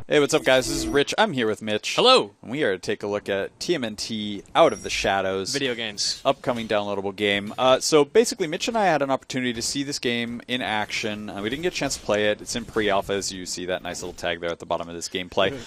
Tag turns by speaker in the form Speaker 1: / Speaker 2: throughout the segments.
Speaker 1: Hey, what's up, guys? This is Rich. I'm here with Mitch.
Speaker 2: Hello.
Speaker 1: And we are to take a look at TMNT Out of the Shadows.
Speaker 2: Video games.
Speaker 1: Upcoming downloadable game. So basically, Mitch and I had an opportunity to see this game in action. We didn't get a chance to play it. It's in pre-alpha, as you see that nice little tag there at the bottom of this gameplay.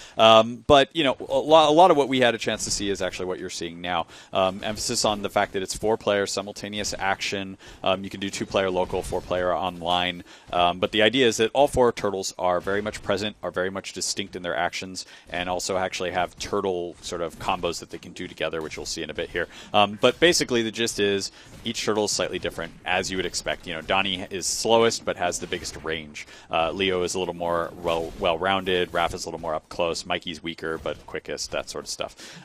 Speaker 1: But, you know, a lot of what we had a chance to see is actually what you're seeing now. Emphasis on the fact that it's 4-player simultaneous action. You can do 2-player local, 4-player online. But the idea is that all 4 turtles are very much present, are very much distinct in their actions, and also actually have turtle sort of combos that they can do together, which you'll see in a bit here. But basically the gist is each turtle is slightly different, as you would expect. You know, Donnie is slowest but has the biggest range. Leo is a little more well-rounded. Raph is a little more up close. Mikey's weaker but quickest, that sort of stuff.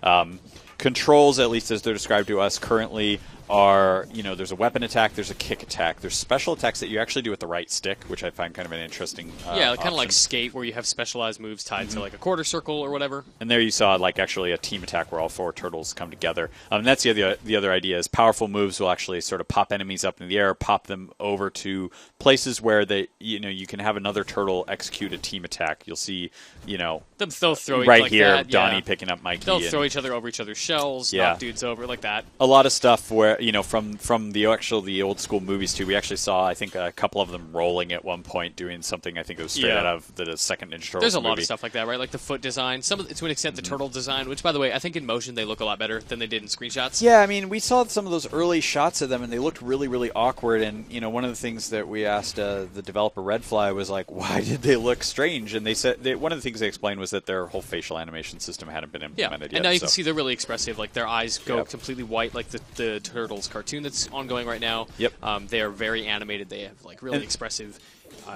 Speaker 1: Controls, at least as they're described to us currently, are, you know, there's a weapon attack, there's a kick attack, there's special attacks that you actually do with the right stick, which I find kind of an interesting
Speaker 2: yeah, kind of like Skate, where you have specialized moves tied to like a quarter circle or whatever.
Speaker 1: And there you saw like actually a team attack where all 4 turtles come together. And that's the other idea is powerful moves will actually sort of pop enemies up in the air, pop them over to places where they, you know, you can have another turtle execute a team attack. You'll see, you know,
Speaker 2: they'll throw
Speaker 1: right
Speaker 2: like
Speaker 1: here,
Speaker 2: that,
Speaker 1: Donnie
Speaker 2: yeah.
Speaker 1: picking up Mikey.
Speaker 2: They'll throw each other over each other's shells, knock dudes over like that.
Speaker 1: A lot of stuff where, you know, from the old school movies too, we actually saw, I think, a couple of them rolling at one point, doing something, I think it was straight out of the second Ninja Turtles
Speaker 2: There's a
Speaker 1: movie.
Speaker 2: lot of stuff like that, right? Like the foot design, to an extent the turtle design, which, by the way, I think in motion they look a lot better than they did in screenshots.
Speaker 1: Yeah, I mean, we saw some of those early shots of them, and they looked really, really awkward. And, you know, one of the things that we asked the developer Redfly was like, why did they look strange? And they said, one of the things they explained was that their whole facial animation system hadn't been implemented yet.
Speaker 2: And now you can see they're really expressive. Like their eyes go completely white, like the Turtles cartoon that's ongoing right now.
Speaker 1: Yep.
Speaker 2: They are very animated. They have like really expressive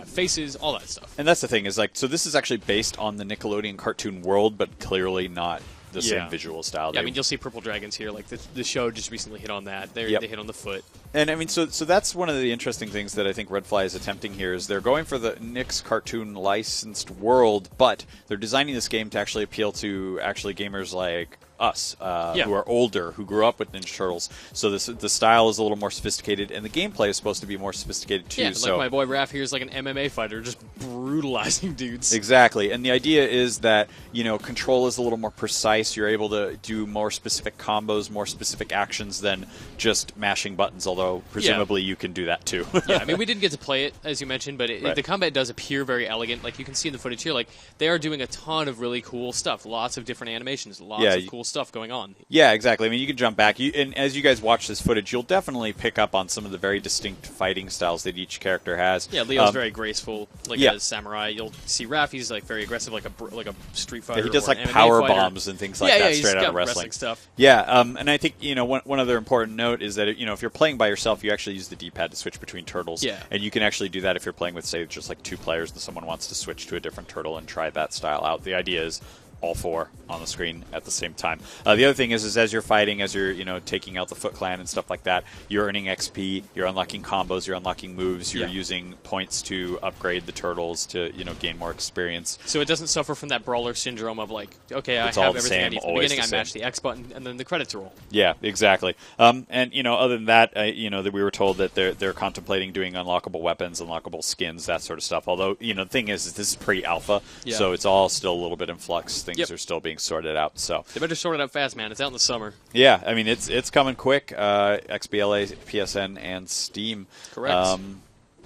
Speaker 2: faces, all that stuff.
Speaker 1: And that's the thing is like, so this is actually based on the Nickelodeon cartoon world, but clearly not the same visual style.
Speaker 2: Yeah, I mean, you'll see Purple Dragons here. Like the show just recently hit on that. They hit on the foot.
Speaker 1: And I mean, so that's one of the interesting things that I think Redfly is attempting here is they're going for the Nick's cartoon licensed world, but they're designing this game to actually appeal to actually gamers like us, who are older, who grew up with Ninja Turtles. So the style is a little more sophisticated, and the gameplay is supposed to be more sophisticated too.
Speaker 2: Yeah,
Speaker 1: so
Speaker 2: like my boy Raph here is like an MMA fighter, just brutalizing dudes.
Speaker 1: Exactly, and the idea is that, you know, control is a little more precise. You're able to do more specific combos, more specific actions than just mashing buttons, although presumably you can do that too.
Speaker 2: Yeah, I mean, we didn't get to play it, as you mentioned, but the combat does appear very elegant. Like, you can see in the footage here, like, they are doing a ton of really cool stuff. Lots of different animations, lots of cool stuff going on.
Speaker 1: Yeah, exactly. I mean, you can jump back. And as you guys watch this footage, you'll definitely pick up on some of the very distinct fighting styles that each character has.
Speaker 2: Yeah, Leo's very graceful, like a samurai. You'll see Raph, he's like very aggressive, like a street fighter.
Speaker 1: Yeah, he does like
Speaker 2: MMA
Speaker 1: power
Speaker 2: fighter.
Speaker 1: bombs and things like that straight out of wrestling
Speaker 2: stuff.
Speaker 1: Yeah, and I think, you know, one other important note is that, you know, if you're playing by yourself, you actually use the D-pad to switch between turtles.
Speaker 2: Yeah.
Speaker 1: And you can actually do that if you're playing with, say, just like 2 players and someone wants to switch to a different turtle and try that style out. The idea is all 4 on the screen at the same time. The other thing is as you're fighting, as you're, you know, taking out the Foot Clan and stuff like that, you're earning XP, you're unlocking combos, you're unlocking moves, you're using points to upgrade the turtles to, you know, gain more experience.
Speaker 2: So it doesn't suffer from that brawler syndrome of like, okay,
Speaker 1: it's
Speaker 2: I have everything I need from the beginning, I mash the X button, and then the credits roll.
Speaker 1: Yeah, exactly. And, you know, other than that, you know, that we were told that they're contemplating doing unlockable weapons, unlockable skins, that sort of stuff. Although, you know, the thing is this is pre-alpha, so it's all still a little bit in flux. Things are still being sorted out. So
Speaker 2: they better sort it out fast, man. It's out in the summer.
Speaker 1: Yeah, I mean, it's coming quick. XBLA, PSN, and Steam.
Speaker 2: Correct.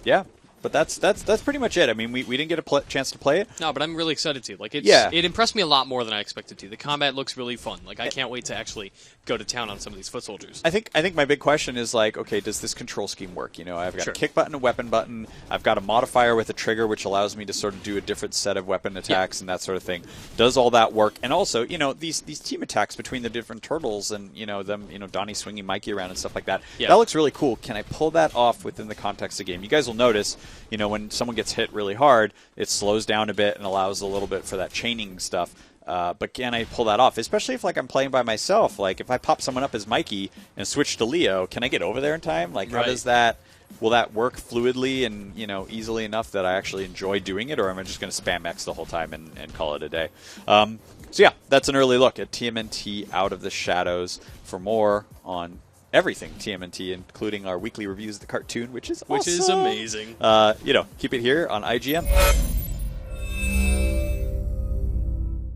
Speaker 1: Yeah. But that's pretty much it. I mean, we didn't get a chance to play it.
Speaker 2: No, but I'm really excited to. Like, it impressed me a lot more than I expected to. The combat looks really fun. Like, I can't wait to actually go to town on some of these foot soldiers.
Speaker 1: I think my big question is like, okay, does this control scheme work? You know, I've got a kick button, a weapon button. I've got a modifier with a trigger, which allows me to sort of do a different set of weapon attacks and that sort of thing. Does all that work? And also, you know, these team attacks between the different turtles and, you know, them, you know, Donnie swinging Mikey around and stuff like that. That looks really cool. Can I pull that off within the context of the game? You guys will notice, you know, when someone gets hit really hard, it slows down a bit and allows a little bit for that chaining stuff. But can I pull that off? Especially if, like, I'm playing by myself. Like, if I pop someone up as Mikey and switch to Leo, can I get over there in time? Like, how does that... Will that work fluidly and, you know, easily enough that I actually enjoy doing it, or am I just going to spam X the whole time and call it a day? So, yeah, that's an early look at TMNT Out of the Shadows. For more on everything TMNT, including our weekly reviews of the cartoon, which is awesome.
Speaker 2: Which is amazing.
Speaker 1: You know, keep it here on IGN.